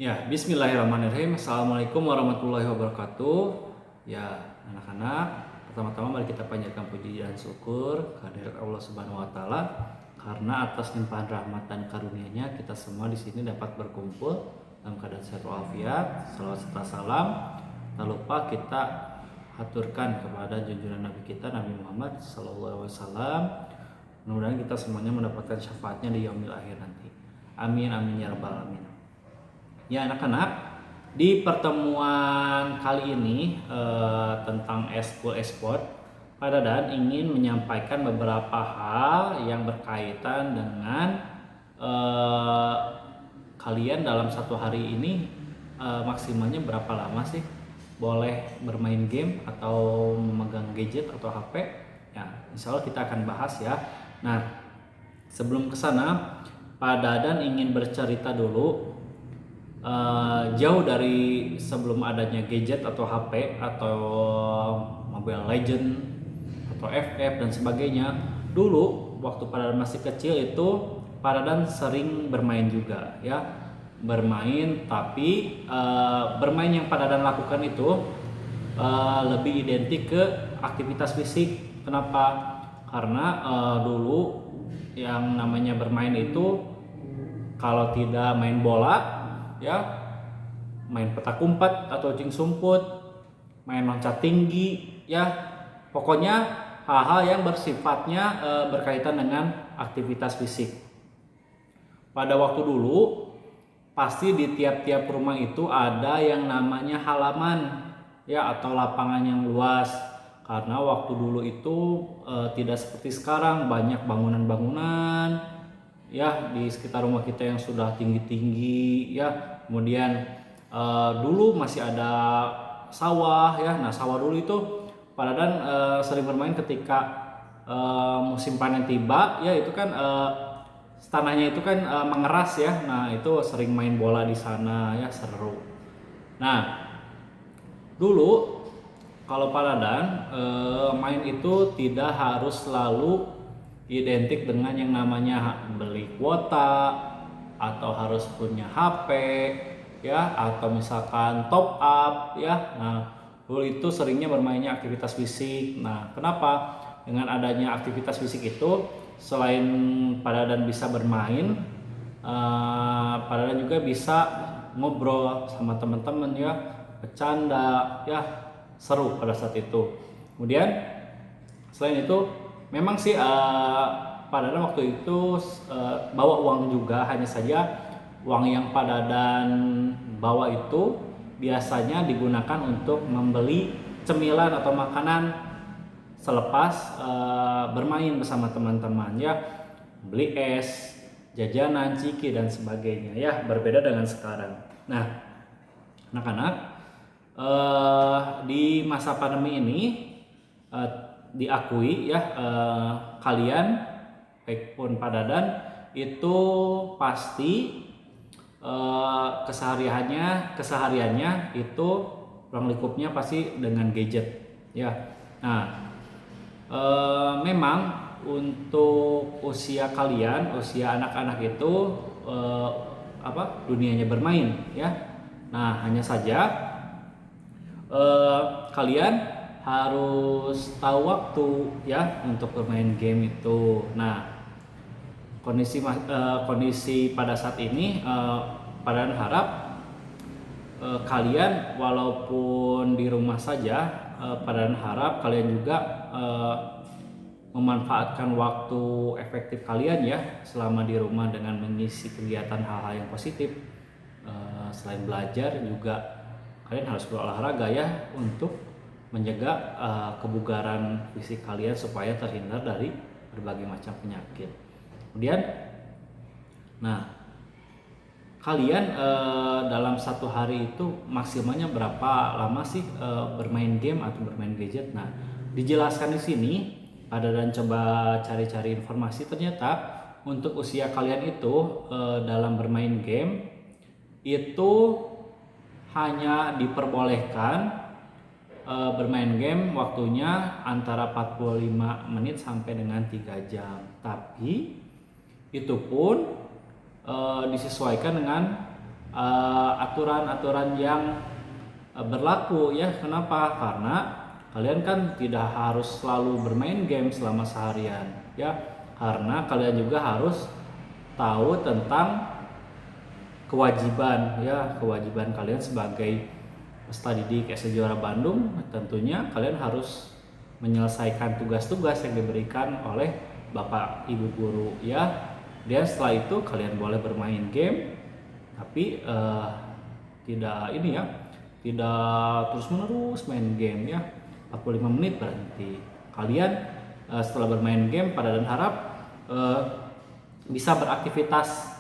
Ya, bismillahirrahmanirrahim. Assalamualaikum warahmatullahi wabarakatuh. Ya, anak-anak, pertama-tama mari kita panjatkan puji dan syukur kehadirat Allah Subhanahu wa taala karena atas limpahan rahmat dan karunia-Nya kita semua di sini dapat berkumpul dalam keadaan sehat walafiat. Salawat serta salam tak lupa kita haturkan kepada junjungan Nabi kita Nabi Muhammad sallallahu alaihi wasallam. Mudah-mudahan kita semuanya mendapatkan syafaatnya di yaumil akhir nanti. Amin amin ya rabbal alamin. Ya anak-anak, di pertemuan kali ini tentang Eskul Esport, Pak Dadan ingin menyampaikan beberapa hal yang berkaitan dengan kalian dalam satu hari ini maksimalnya berapa lama sih boleh bermain game atau memegang gadget atau HP. Ya, insya Allah kita akan bahas ya. Nah, sebelum ke sana, Pak Dadan ingin bercerita dulu. Jauh dari sebelum adanya gadget atau HP atau Mobile Legend atau FF dan sebagainya, dulu waktu Pak Dadan masih kecil itu Pak Dadan sering bermain juga ya, bermain, tapi bermain yang Pak Dadan lakukan itu lebih identik ke aktivitas fisik. Kenapa? Karena dulu yang namanya bermain itu kalau tidak main bola ya, main petak umpet atau cing sumput, main loncat tinggi ya, pokoknya hal-hal yang bersifatnya berkaitan dengan aktivitas fisik. Pada waktu dulu pasti di tiap-tiap rumah itu ada yang namanya halaman ya, atau lapangan yang luas, karena waktu dulu itu tidak seperti sekarang banyak bangunan-bangunan ya di sekitar rumah kita yang sudah tinggi-tinggi ya. Kemudian dulu masih ada sawah ya. Nah, sawah dulu itu Pak Dadan sering bermain ketika musim panen tiba ya, itu kan tanahnya itu kan mengeras ya. Nah, itu sering main bola di sana ya, seru. Nah, dulu kalau Pak Dadan main itu tidak harus selalu identik dengan yang namanya beli kuota atau harus punya HP ya, atau misalkan top up ya. Nah, dulu itu seringnya bermainnya aktivitas fisik. Nah, kenapa? Dengan adanya aktivitas fisik itu selain Pak Dadan bisa bermain, Pak Dadan juga bisa ngobrol sama teman-teman ya, bercanda ya, seru pada saat itu. Kemudian selain itu memang sih Pak Dadan waktu itu bawa uang juga, hanya saja uang yang Pak Dadan bawa itu biasanya digunakan untuk membeli cemilan atau makanan selepas bermain bersama teman-teman ya, beli es, jajanan, ciki dan sebagainya ya, berbeda dengan sekarang. Nah, anak-anak, di masa pandemi ini diakui ya, kalian baik pun Pak Dadan itu pasti kesehariannya itu ruang lingkupnya pasti dengan gadget ya. Nah, memang untuk usia kalian, usia anak-anak itu dunianya bermain ya. Nah, hanya saja kalian harus tahu waktu ya untuk bermain game itu. Nah, kondisi pada saat ini Pak Dadan harap kalian walaupun di rumah saja, Pak Dadan harap kalian juga memanfaatkan waktu efektif kalian ya selama di rumah dengan mengisi kegiatan hal-hal yang positif. Selain belajar juga kalian harus berolahraga ya, untuk menjaga kebugaran fisik kalian supaya terhindar dari berbagai macam penyakit. Kemudian, nah, kalian dalam satu hari itu maksimalnya berapa lama sih bermain game atau bermain gadget? Nah, dijelaskan di sini. Ada dan coba cari-cari informasi, ternyata untuk usia kalian itu dalam bermain game itu hanya diperbolehkan bermain game waktunya antara 45 menit sampai dengan 3 jam. Tapi itu pun disesuaikan dengan aturan-aturan yang berlaku ya. Kenapa? Karena kalian kan tidak harus selalu bermain game selama seharian ya, karena kalian juga harus tahu tentang kewajiban ya, kewajiban kalian sebagai peserta didik SD Juara Bandung. Tentunya kalian harus menyelesaikan tugas-tugas yang diberikan oleh Bapak Ibu guru ya. Dan setelah itu kalian boleh bermain game, tapi tidak ini ya, tidak terus-menerus main game ya. 45 menit berhenti. Kalian setelah bermain game, Pada dan harap bisa beraktivitas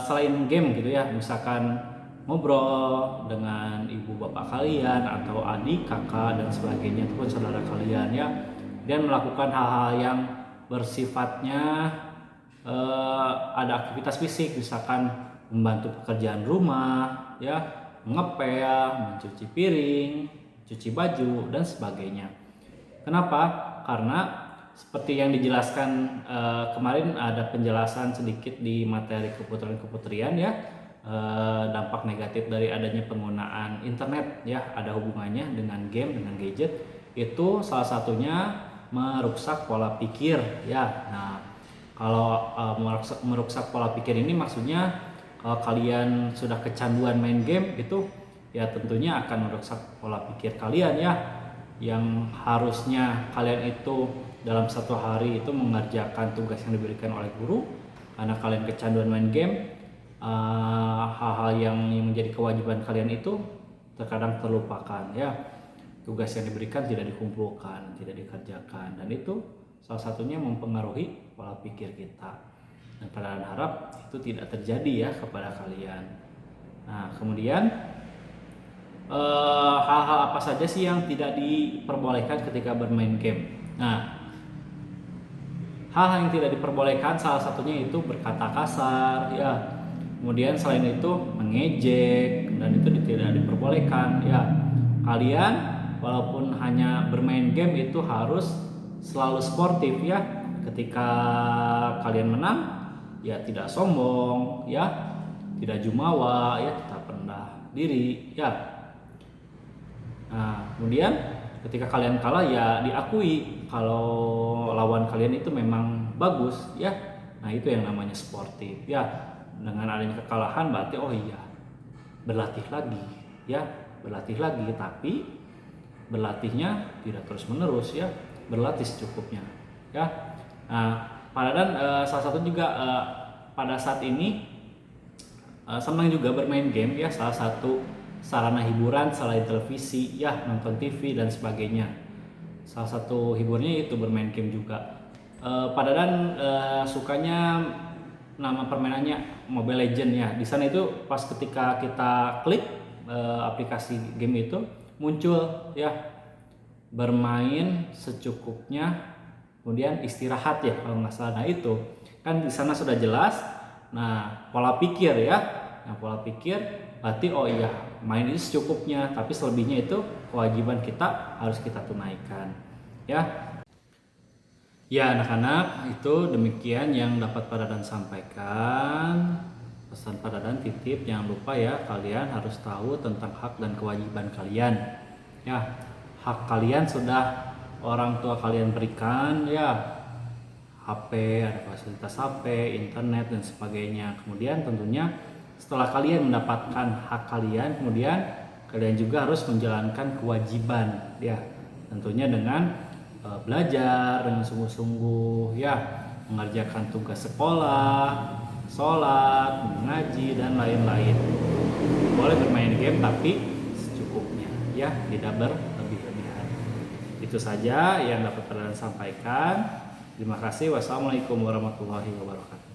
selain game gitu ya, misalkan ngobrol dengan ibu bapak kalian atau adik, kakak dan sebagainya, ataupun saudara kalian ya, dan melakukan hal-hal yang bersifatnya ada aktivitas fisik, misalkan membantu pekerjaan rumah ya, ngepel, mencuci piring, cuci baju dan sebagainya. Kenapa? Karena seperti yang dijelaskan kemarin, ada penjelasan sedikit di materi keputrian ya, dampak negatif dari adanya penggunaan internet ya, ada hubungannya dengan game, dengan gadget. Itu salah satunya merusak pola pikir ya. Nah, kalau merusak pola pikir ini maksudnya kalau kalian sudah kecanduan main game itu ya tentunya akan merusak pola pikir kalian ya, yang harusnya kalian itu dalam satu hari itu mengerjakan tugas yang diberikan oleh guru. Karena kalian kecanduan main game, hal-hal yang menjadi kewajiban kalian itu terkadang terlupakan ya, tugas yang diberikan tidak dikumpulkan, tidak dikerjakan, dan itu salah satunya mempengaruhi pola pikir kita. Dan Pada harap itu tidak terjadi ya kepada kalian. Nah, kemudian hal-hal apa saja sih yang tidak diperbolehkan ketika bermain game? Nah, hal-hal yang tidak diperbolehkan salah satunya itu berkata kasar ya. Kemudian selain itu mengejek, dan itu tidak diperbolehkan ya. Kalian walaupun hanya bermain game itu harus selalu sportif ya. Ketika kalian menang ya tidak sombong ya, tidak jumawa ya, tetap rendah diri ya. Nah, kemudian ketika kalian kalah ya diakui kalau lawan kalian itu memang bagus ya. Nah, itu yang namanya sportif ya. Dengan adanya kekalahan berarti oh iya, berlatih lagi ya, berlatih lagi, tapi berlatihnya tidak terus menerus ya, berlatih secukupnya ya. Nah, Pada salah satu juga pada saat ini senang juga bermain game ya, salah satu sarana hiburan selain televisi ya, nonton TV dan sebagainya. Salah satu hiburnya itu bermain game juga. Pada sukanya nama permainannya Mobile Legend ya. Di sana itu pas ketika kita klik aplikasi game itu muncul ya, bermain secukupnya, kemudian istirahat ya kalau nggak salah. Nah, itu kan di sana sudah jelas. Nah, pola pikir ya. Nah, pola pikir berarti oh iya, main itu secukupnya, tapi selebihnya itu kewajiban kita harus kita tunaikan ya. Ya anak-anak, itu demikian yang dapat Pada dan sampaikan. Pesan Pada dan titip, jangan lupa ya, kalian harus tahu tentang hak dan kewajiban kalian ya. Hak kalian sudah orang tua kalian berikan ya, HP, ada fasilitas HP, internet dan sebagainya. Kemudian tentunya setelah kalian mendapatkan hak kalian, kemudian kalian juga harus menjalankan kewajiban ya, tentunya dengan belajar dengan sungguh-sungguh ya, mengerjakan tugas sekolah, sholat, mengaji dan lain-lain. Boleh bermain game tapi secukupnya ya, tidak berlebih-lebihan. Itu saja yang dapat Pada sampaikan. Terima kasih. Wassalamualaikum warahmatullahi wabarakatuh.